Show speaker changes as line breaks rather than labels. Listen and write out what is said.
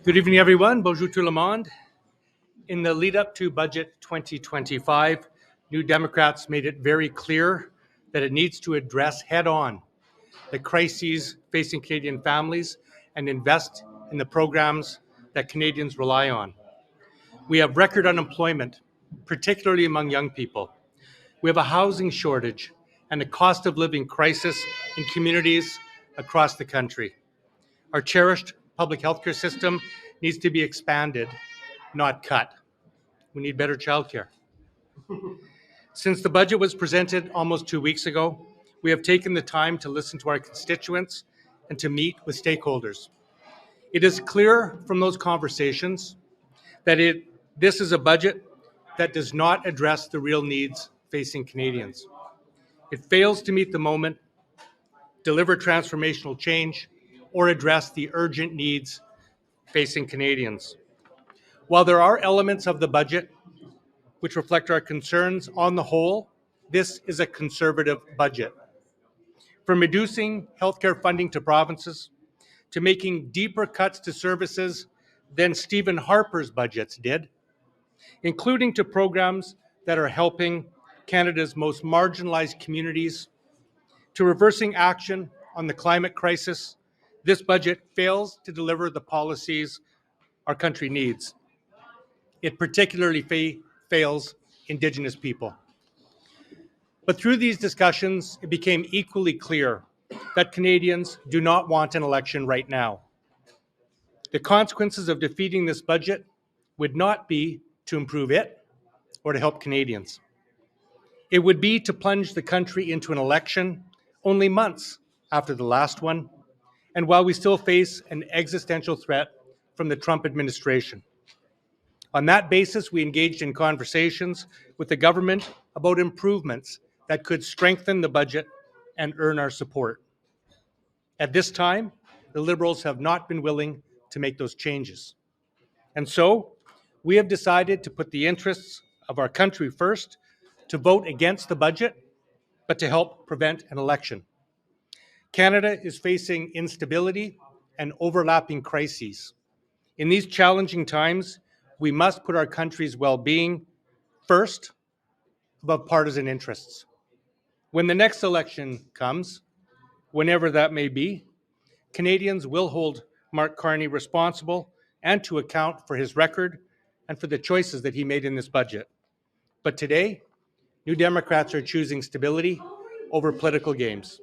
Good evening, everyone. Bonjour tout le monde. In the lead up to Budget 2025, New Democrats made it very clear that it needs to address head on the crises facing Canadian families and invest in the programs that Canadians rely on. We have record unemployment, particularly among young people. We have a housing shortage and a cost of living crisis in communities across the country. Our cherished public healthcare system needs to be expanded, not cut. We need better childcare. Since the budget was presented almost 2 weeks ago, we have taken the time to listen to our constituents and to meet with stakeholders. It is clear from those conversations that this is a budget that does not address the real needs facing Canadians. It fails to meet the moment, deliver transformational change, or address the urgent needs facing Canadians. While there are elements of the budget which reflect our concerns, on the whole, this is a conservative budget. From reducing healthcare funding to provinces, to making deeper cuts to services than Stephen Harper's budgets did, including to programs that are helping Canada's most marginalized communities, to reversing action on the climate crisis, this budget fails to deliver the policies our country needs. It particularly fails Indigenous people. But through these discussions, it became equally clear that Canadians do not want an election right now. The consequences of defeating this budget would not be to improve it or to help Canadians. It would be to plunge the country into an election only months after the last one, and while we still face an existential threat from the Trump administration. On that basis, we engaged in conversations with the government about improvements that could strengthen the budget and earn our support. At this time, the Liberals have not been willing to make those changes. And so, we have decided to put the interests of our country first, to vote against the budget, but to help prevent an election. Canada is facing instability and overlapping crises. In these challenging times, we must put our country's well-being first above partisan interests. When the next election comes, whenever that may be, Canadians will hold Mark Carney responsible and to account for his record and for the choices that he made in this budget. But today, New Democrats are choosing stability over political games.